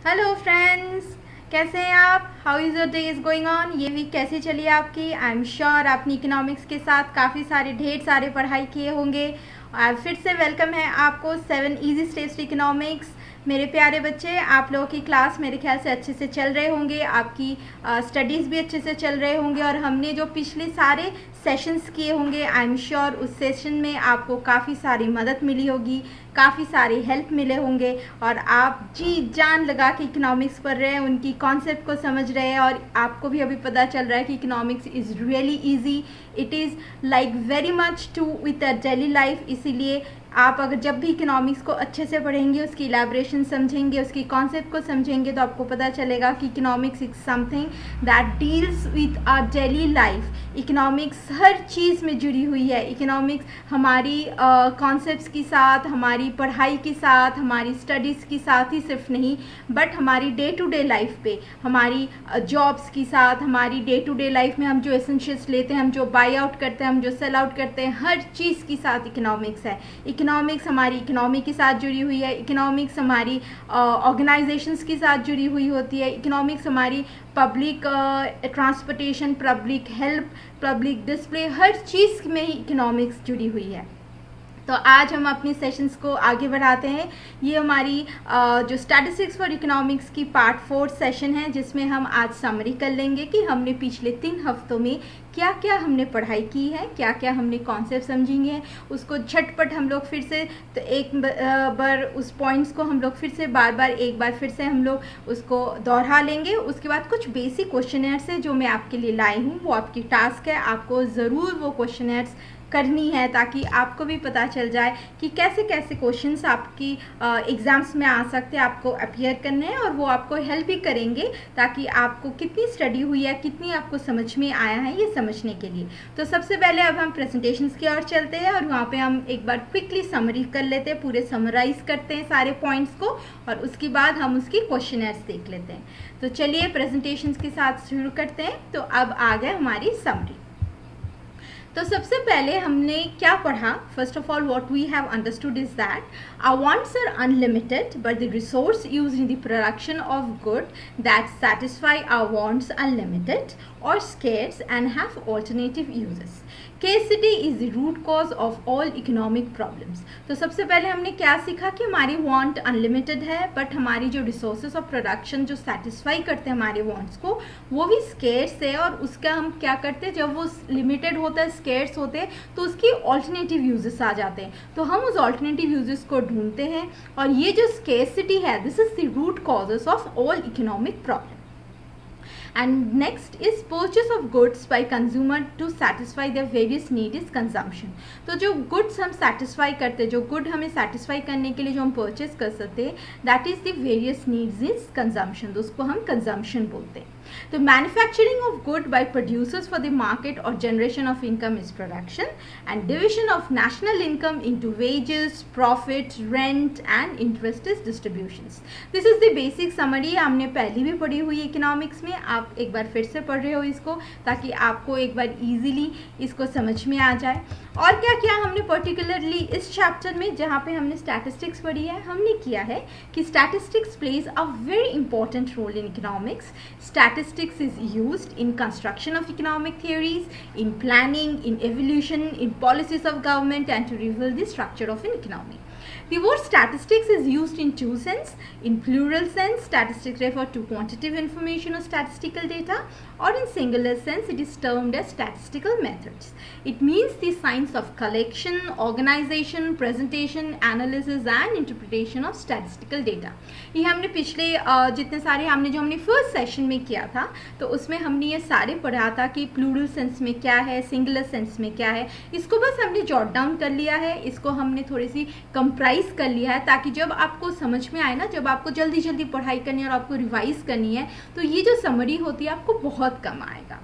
Hello friends, कैसे हैं आप? How is your day is going on? ये वीक कैसी चली आपकी? आई एम श्योर आपने इकोनॉमिक्स के साथ काफ़ी सारे ढेर सारे पढ़ाई किए होंगे। और फिर से वेलकम है आपको 7 इजी स्टेप्स इकोनॉमिक्स। मेरे प्यारे बच्चे, आप लोगों की क्लास मेरे ख्याल से अच्छे से चल रहे होंगे, आपकी स्टडीज़ भी अच्छे से चल रहे होंगे और हमने जो पिछले सारे सेशंस किए होंगे आई एम श्योर उस सेशन में आपको काफ़ी सारी मदद मिली होगी, काफ़ी सारी हेल्प मिले होंगे और आप जी जान लगा के इकोनॉमिक्स पढ़ रहे हैं, उनकी कॉन्सेप्ट को समझ रहे हैं और आपको भी अभी पता चल रहा है कि economics is really easy. It is like very much to with a daily life. इसीलिए आप अगर जब भी इकोनॉमिक्स को अच्छे से पढ़ेंगे, उसकी इलैबोरेशन समझेंगे, उसकी कॉन्सेप्ट को समझेंगे तो आपको पता चलेगा कि economics is something that deals with our daily life. Economics हर चीज़ में जुड़ी हुई है। इकोनॉमिक्स हमारी कॉन्सेप्ट्स के साथ, हमारी पढ़ाई के साथ, हमारी स्टडीज़ के साथ ही सिर्फ नहीं बट हमारी डे टू डे लाइफ पे, हमारी जॉब्स के साथ, हमारी डे टू डे लाइफ में हम जो एसेंशियल्स लेते हैं, हम जो बाई आउट करते हैं, हम जो सेल आउट करते हैं, हर चीज़ के साथ इकोनॉमिक्स है। इकोनॉमिक्स हमारी इकोनॉमी के साथ जुड़ी हुई है। इकोनॉमिक्स हमारी ऑर्गेनाइजेशंस के साथ जुड़ी हुई होती है। इकोनॉमिक्स हमारी public transportation, public help, public display, हर चीज़ में ही इकोनॉमिक्स जुड़ी हुई है। तो आज हम अपने सेशंस को आगे बढ़ाते हैं। ये हमारी जो स्टैटिस्टिक्स फॉर इकोनॉमिक्स की पार्ट 4 सेशन है, जिसमें हम आज समरी कर लेंगे कि हमने पिछले 3 हफ्तों में क्या क्या हमने पढ़ाई की है, क्या क्या हमने कॉन्सेप्ट समझेंगे हैं, उसको झटपट हम लोग फिर से तो एक बार उस पॉइंट्स को हम लोग फिर से एक बार फिर से हम लोग उसको दोहरा लेंगे। उसके बाद कुछ बेसिक क्वेश्चनर्स है जो मैं आपके लिए लाई हूँ, वो आपकी टास्क है, आपको ज़रूर वो क्वेश्चनर्स करनी है ताकि आपको भी पता चल जाए कि कैसे कैसे क्वेश्चंस आपकी एग्ज़ाम्स में आ सकते हैं, आपको अपीयर करने हैं और वो आपको हेल्प भी करेंगे ताकि आपको कितनी स्टडी हुई है, कितनी आपको समझ में आया है, ये समझने के लिए। तो सबसे पहले अब हम प्रेजेंटेशंस की ओर चलते हैं और वहाँ पे हम एक बार क्विकली समरी कर लेते हैं, पूरे समराइज करते हैं सारे पॉइंट्स को और उसके बाद हम उसकी क्वेश्चनर्स देख लेते हैं। तो चलिए प्रेजेंटेशंस के साथ शुरू करते हैं। तो अब आ गए हमारी समरी। तो सबसे पहले हमने क्या पढ़ा? First of all what we have understood is that our wants are unlimited but the resource used in the production of good that satisfy our wants are limited और scarce and have alternative uses. Scarcity is the root cause of all economic problems। तो सबसे पहले हमने क्या सीखा कि हमारी want unlimited है बट हमारी जो रिसोर्सेज ऑफ प्रोडक्शन जो सेटिस्फाई करते हैं हमारे वांट्स को, वो भी स्केर्स है और उसका हम क्या करते हैं, जब वो लिमिटेड होता है, स्केर्स होते हैं, तो उसकी ऑल्टरनेटिव यूजेस आ जाते हैं। तो हम उस ऑल्टरनेटिव यूजेस को ढूंढते हैं और ये जो स्केर्सिटी है, this is the root causes of all economic problem. And next is purchase of goods by consumer to satisfy their various need is consumption। तो जो goods हम satisfy करते हैं, जो good हमें satisfy करने के लिए जो हम purchase कर सकते हैं, that is the various needs is consumption। तो उसको हम consumption बोलते हैं। तो manufacturing of good by producers for the market or generation of income is production and division of national income into wages, profit, rent and interest is distributions। This is the basic summary। हमने पहले भी पढ़ी हुई economics में, आप एक बार फिर से पढ़ रहे हो इसको ताकि आपको एक बार इजीली इसको समझ में आ जाए। और क्या क्या हमने पर्टिकुलरली इस चैप्टर में जहाँ पे हमने स्टैटिस्टिक्स पढ़ी है, हमने किया है कि statistics plays a very important role in economics. Statistics is used in construction of economic theories, in planning, in evolution, in policies of government and to reveal the structure of an economy। The word statistics is used in two sense. In plural sense, statistics refer to quantitative information or statistical data, or in singular sense, it is termed as statistical methods। It means the science of collection, organization, presentation, analysis and interpretation of statistical data। ये हमने पिछले जितने सारे हमने first session में किया था, तो उसमें हमने ये सारे पढ़ा था कि प्लूरल सेंस में क्या है, सिंगुलर सेंस में क्या है। इसको बस हमने जॉट डाउन कर लिया है, इसको हमने थोड़ी सी कंप्राइज कर लिया है ताकि जब आपको समझ में आए ना, जब आपको जल्दी जल्दी पढ़ाई करनी है और आपको रिवाइज करनी है, तो ये जो समरी होती है आपको बहुत कम आएगा।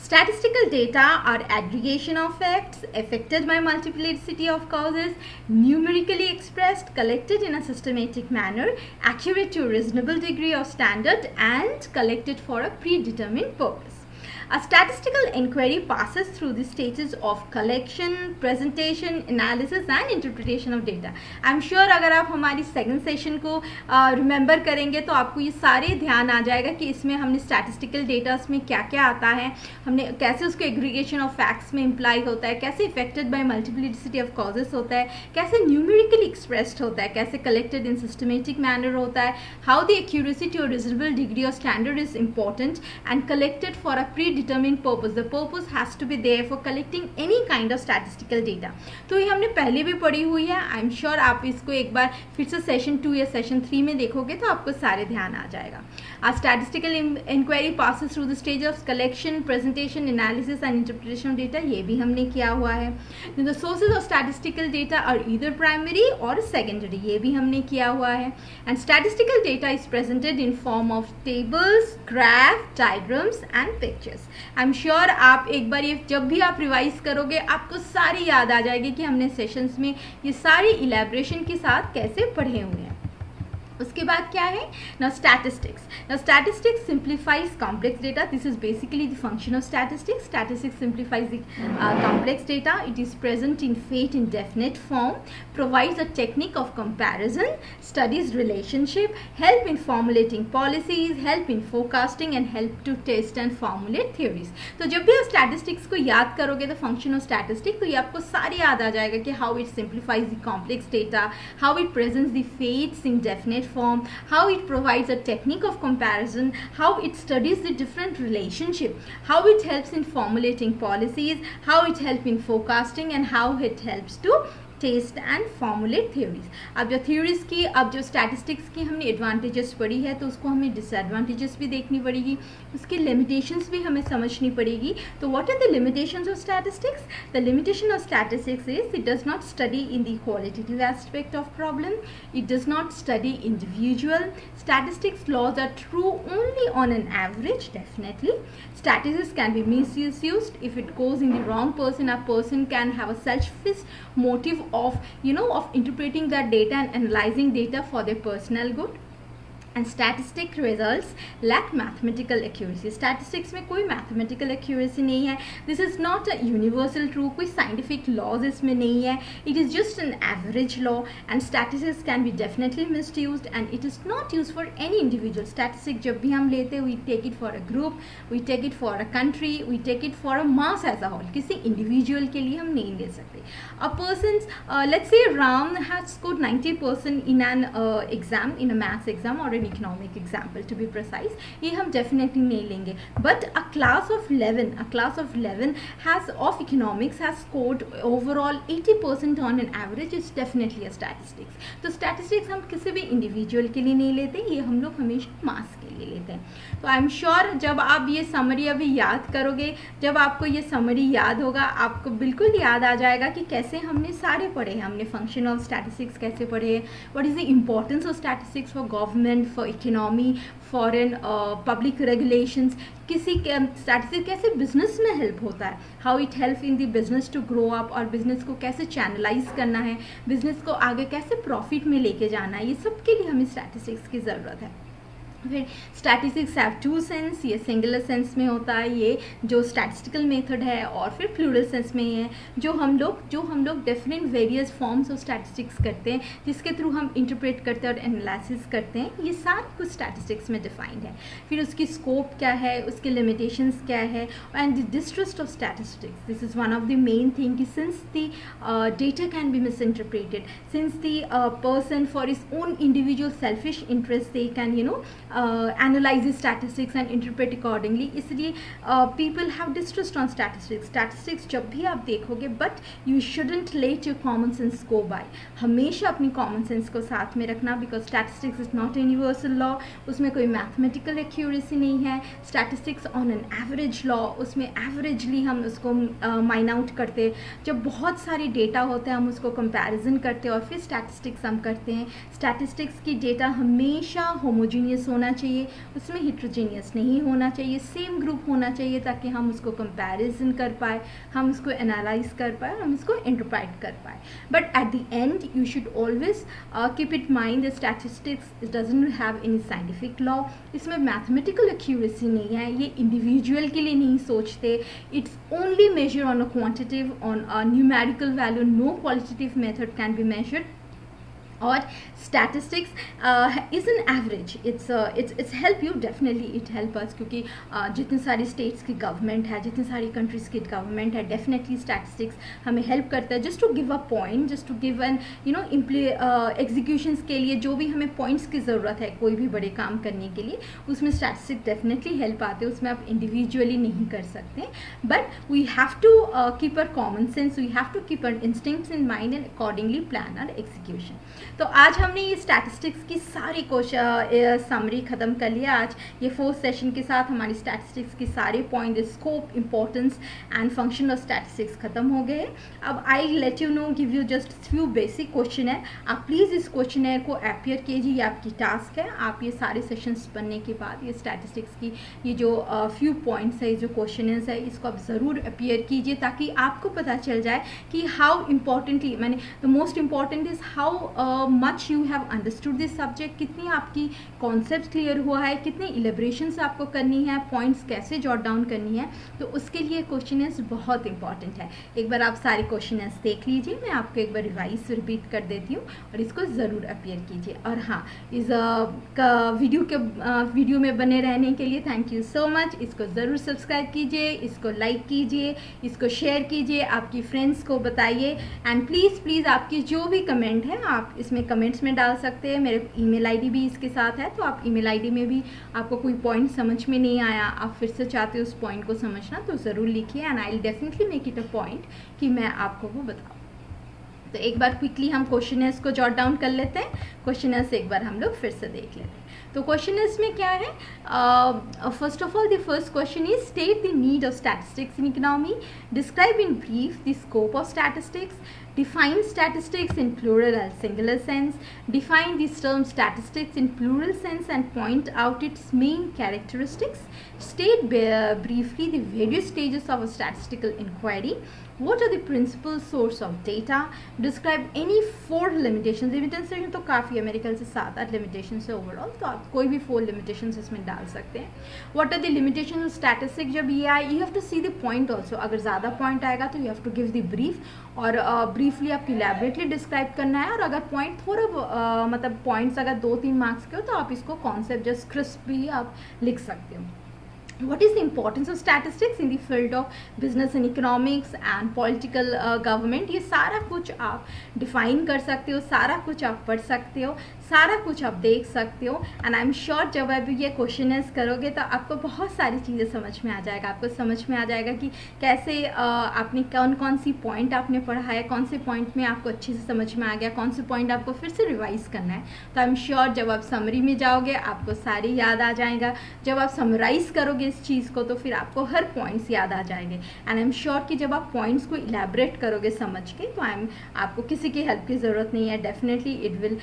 Statistical data are aggregation of facts affected by multiplicity of causes, numerically expressed, collected in a systematic manner, accurate to a reasonable degree of standard and collected for a predetermined purpose। A statistical inquiry passes through the stages of collection, presentation, analysis and interpretation of data. I'm sure अगर आप हमारी second session को remember करेंगे तो आपको ये सारे ध्यान आ जाएगा कि इसमें हमने स्टैटिस्टिकल डेटा में क्या क्या आता है, हमने कैसे उसको एग्रीगेशन ऑफ फैक्ट्स में इम्प्लाई होता है, कैसे affected by multiplicity of causes होता है, कैसे न्यूमेरिकली एक्सप्रेस्ड होता है, कैसे कलेक्टेड इन सिस्टमेटिक मैनर होता है, how the accuracy to a reasonable degree of standard is important and collected for a predetermined purpose. The purpose has to be there for collecting any kind of statistical data. तो ये हमने पहले भी पढ़ी हुई है. आई am sure आप इसको एक बार फिर से सेशन 2 या सेशन 3 में देखोगे तो आपको सारे ध्यान आ जाएगा. A statistical inquiry passes through the stage of collection, presentation, analysis and interpretation of data. ये भी हमने किया हुआ है. The sources of statistical data are either primary or secondary. ये भी हमने किया हुआ है. And statistical data is presented in form of tables, graphs, diagrams and pictures. I'm sure आप एक बार ये जब भी आप रिवाइज करोगे आपको सारी याद आ जाएगी कि हमने सेशंस में ये सारी इलेबोरेशन के साथ कैसे पढ़े हुए हैं. उसके बाद क्या है? Now statistics. Now statistics simplifies complex data. This is basically the function of statistics. Statistics simplifies the complex data. It is present in fate indefinite form, provides a technique of comparison, studies relationship, help in formulating policies, help in forecasting and help to test and formulate theories. तो जब भी आप statistics को याद करोगे the function of statistics तो ये आपको सारी याद आ जाएगा कि how it simplifies the complex data, how it presents the fates in definite form, how it provides a technique of comparison, how it studies the different relationship, how it helps in formulating policies, how it helps in forecasting and how it helps to test and formulate theories. अब जो theories की, अब जो statistics की हमने advantages पढ़ी है तो उसको हमें डिसएडवांटेजेस भी देखनी पड़ेगी, उसकी लिमिटेशंस भी हमें समझनी पड़ेगी. तो what are the limitations of statistics? The limitation of statistics is it does not study in the qualitative aspect of problem, it does not study individual. Statistics laws are true only on an average, definitely. Statistics can be misused if it goes in the wrong person. A person can have a selfish motive of interpreting that data and analyzing data for their personal good. And statistic results lack mathematical accuracy. Statistics में कोई mathematical accuracy नहीं है. This is not a universal true. कोई scientific laws इसमें नहीं है. It is just an average law. And statistics can be definitely misused. And it is not used for any individual. Statistics जब भी हम लेते हैं, we take it for a group, we take it for a country, we take it for a mass as a whole. किसी individual के लिए हम नहीं ले सकते. A person's, let's say Ram has scored 90% in an exam, in a maths exam or an economic example to be precise, ये हम definitely नहीं लेंगे. But a class of 11 has of economics has scored overall 80% on an average. It's definitely a statistics. तो statistics हम किसी भी individual के लिए नहीं लेते, ये हम लोग हमेशा mass के लिए लेते हैं. तो आई एम श्योर जब आप ये समरी अभी याद करोगे, जब आपको ये समरी याद होगा, आपको बिल्कुल याद आ जाएगा कि कैसे हमने सारे पढ़े हैं. हमने फंक्शन ऑफ स्टैटिस्टिक्स कैसे पढ़े हैं, what is the importance of statistics for government, for economy, foreign public regulations, किसी स्टैटिस्टिक्स कैसे बिजनेस में हेल्प होता है, how it help in the business to grow up, और बिजनेस को कैसे चैनलाइज करना है, बिजनेस को आगे कैसे प्रॉफिट में लेके जाना है, ये सब के लिए हमें स्टैटिस्टिक्स की ज़रूरत है. फिर स्टैटिस्टिक्स हैव टू सेंस, ये सिंगुलर सेंस में होता है ये जो स्टैटिस्टिकल मेथड है, और फिर प्लूरल सेंस में है जो हम लोग different various forms of statistics करते हैं, जिसके थ्रू हम इंटरप्रेट करते हैं और एनालिसिस करते हैं. ये सारा कुछ स्टैटिस्टिक्स में डिफाइंड है. फिर उसकी स्कोप क्या है, उसके लिमिटेशंस क्या है, and the distrust of statistics. This is one of the main thing कि since the data can be misinterpreted, since the person for his own individual selfish interest they can analyze the statistics and interpret accordingly. इसलिए people have distrust on statistics. Statistics जब भी आप देखोगे, but you shouldn't let your common sense go by. हमेशा अपनी common sense को साथ में रखना, because statistics is not a universal law. उसमें कोई mathematical accuracy नहीं है. Statistics on an average law, उसमें averagely हम उसको mine out करते. जब बहुत सारी data होते हैं हम उसको comparison करते और फिर statistics हम करते हैं. Statistics की data हमेशा homogeneous होना होना चाहिए, उसमें हिट्रोजीनियस नहीं होना चाहिए, सेम ग्रुप होना चाहिए ताकि हम उसको कंपैरिजन कर पाए, हम उसको एनालाइज कर पाए, हम इसको इंटरप्रेट कर पाए. But at the end you should always keep it mind statistics doesn't have any scientific law. इसमें मैथमेटिकल एक्यूरेसी नहीं है, ये इंडिविजुअल के लिए नहीं सोचते. It's only measure on a quantitative, on a numerical value. No qualitative method can be measured. और statistics is an average. It's help you, definitely it help us, क्योंकि जितनी सारी स्टेट्स की गवर्नमेंट है, जितनी सारी कंट्रीज़ की गवर्नमेंट है, डेफिनेटली स्टैटिस्टिक्स हमें हेल्प करता है just to give a point, just to give an executions के लिए जो भी हमें पॉइंट्स की ज़रूरत है कोई भी बड़े काम करने के लिए, उसमें स्टैटिस्टिक्स डेफिनेटली हेल्प आते हैं. उसमें आप इंडिविजुअली नहीं कर सकते, but we have to keep our common sense, we have to keep our instincts in mind and accordingly plan our execution. तो आज हमने ये स्टैटिस्टिक्स की सारी समरी ख़त्म कर लिया. आज ये 4th सेशन के साथ हमारी स्टैटिस्टिक्स की सारे point, scope, importance and function of statistics ख़त्म हो गए. अब I let you know, give you just few basic question है. आप प्लीज़ इस क्वेश्चन को अपियर कीजिए, ये आपकी टास्क है. आप ये सारे सेशंस पढ़ने के बाद ये स्टैटिस्टिक्स की ये जो फ्यू पॉइंट्स है, जो क्वेश्चन है, इसको आप ज़रूर अपियर कीजिए ताकि आपको पता चल जाए कि हाउ इम्पॉर्टेंटली, मैंने the most important is how much you have understood this subject. कितनी आपकी कॉन्सेप्ट क्लियर हुआ है, कितनी इलेब्रेशंस आपको करनी है, पॉइंट्स कैसे जॉट डाउन करनी है. तो उसके लिए क्वेश्चंस बहुत इंपॉर्टेंट है. एक बार आप सारे क्वेश्चंस देख लीजिए, मैं आपको एक बार रिवाइज रिपीट कर देती हूँ और इसको ज़रूर अपियर कीजिए. और हाँ, इस वीडियो में बने रहने के लिए थैंक यू सो मच. इसको ज़रूर सब्सक्राइब कीजिए, इसको लाइक कीजिए, इसको शेयर कीजिए, आपकी फ्रेंड्स को बताइए. एंड प्लीज़ आपकी जो भी कमेंट है आप इसमें कमेंट्स में डाल सकते हैं. मेरे ईमेल आईडी भी इसके साथ है, तो आप ईमेल आईडी में भी आपको कोई पॉइंट समझ में नहीं आया, आप फिर से चाहते हो उस पॉइंट को समझना, तो ज़रूर लिखिए and I will definitely make it a point कि मैं आपको वो बताऊँ. तो एक बार क्विकली हम क्वेश्चनर्स को जॉट डाउन कर लेते हैं. क्वेश्चनर्स एक बार हम लोग फिर से देख लेते हैं. तो क्वेश्चनर्स में क्या है, first of all the first question is state the need of statistics in economy, describe in brief the scope of statistics, define statistics in plural and singular sense, define this term statistics in plural sense and point out its main characteristics, state briefly the various stages of a statistical inquiry, what are the principal source of data, describe any 4 limitations. Limitation तो काफ़ी है, मेरे ख्याल से 7-8 limitations है overall, तो आप कोई भी 4 limitations इसमें डाल सकते हैं. what are the limitations of statistics, जब ये आए you have to see the point also. अगर ज़्यादा पॉइंट आएगा तो you have to give the brief, और ब्रीफली आपको इलेबरेटली डिस्क्राइब करना है. और अगर पॉइंट थोड़ा मतलब पॉइंट्स अगर 2-3 मार्क्स के हो तो आप इसको कॉन्सेप्ट जस्ट क्रिस्प भी आप लिख सकते हो. What is the importance of statistics in the field of business and economics and political government? ये सारा कुछ आप डिफाइन कर सकते हो, सारा कुछ आप पढ़ सकते हो, सारा कुछ आप देख सकते हो. एंड आई एम श्योर जब आप ये क्वेश्चनर्स करोगे तो आपको बहुत सारी चीज़ें समझ में आ जाएगा. आपको समझ में आ जाएगा कि कैसे आपने कौन सी पॉइंट आपने पढ़ा है, कौन से पॉइंट में आपको अच्छे से समझ में आ गया, कौन से पॉइंट आपको फिर से रिवाइज करना है. तो आई एम श्योर जब आप समरी में जाओगे आपको सारे याद आ जाएगा. जब आप समराइज करोगे इस चीज़ को तो फिर आपको हर पॉइंट्स याद आ जाएंगे. एंड आई एम श्योर कि जब आप पॉइंट्स को इलेबरेट करोगे समझ के, तो आपको किसी की हेल्प की ज़रूरत नहीं है. Definitely it will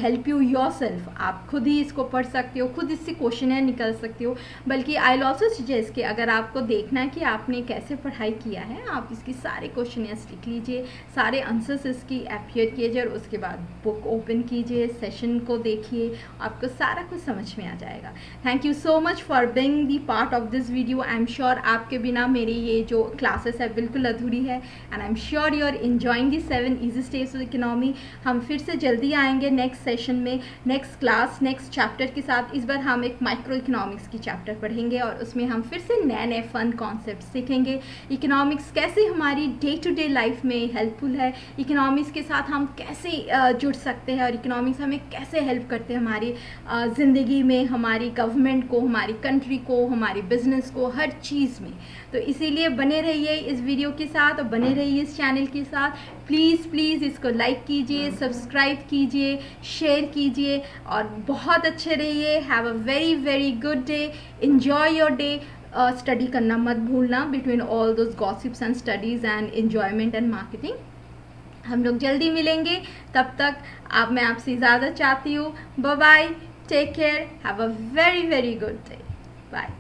help you yourself. आप खुद ही इसको पढ़ सकते हो, खुद इससे क्वेश्चन निकल सकते हो. बल्कि आई विल ऑल्सो सजेस्ट कि अगर आपको देखना है कि आपने कैसे पढ़ाई किया है, आप इसकी सारे क्वेश्चन लिख लीजिए, सारे आंसर्स इसकी अपियर कीजिए और उसके बाद बुक ओपन कीजिए, सेशन को देखिए, आपको सारा कुछ समझ में आ जाएगा. Thank you so much for being the part of this video. I am sure आपके बिना मेरी ये जो क्लासेस है बिल्कुल अधूरी है. And I am sure you are enjoying the 7 easy steps of economy. हम फिर से जल्दी आएंगे नेक्स्ट सेशन में, नेक्स्ट क्लास, नेक्स्ट चैप्टर के साथ. इस बार हम एक माइक्रो इकोनॉमिक्स की चैप्टर पढ़ेंगे और उसमें हम फिर से नए नए फन कॉन्सेप्ट सीखेंगे. इकोनॉमिक्स कैसे हमारी डे टू डे लाइफ में हेल्पफुल है, इकोनॉमिक्स के साथ हम कैसे जुड़ सकते हैं और इकोनॉमिक्स हमें कैसे हेल्प करते हैं हमारी ज़िंदगी में, हमारी गवर्नमेंट को, हमारी कंट्री को, हमारी बिजनेस को, हर चीज़ में. तो इसीलिए बने रहिए इस वीडियो के साथ और बने रहिए इस चैनल के साथ. प्लीज़ इसको लाइक कीजिए, सब्सक्राइब कीजिए, शेयर कीजिए और बहुत अच्छे रहिए. Have a very good day. Enjoy your day. Study करना मत भूलना between all those gossips and studies and enjoyment and marketing. हम लोग जल्दी मिलेंगे. तब तक मैं आपसे इजाज़त चाहती हूँ. Bye bye. Take care, have a very very good day, bye.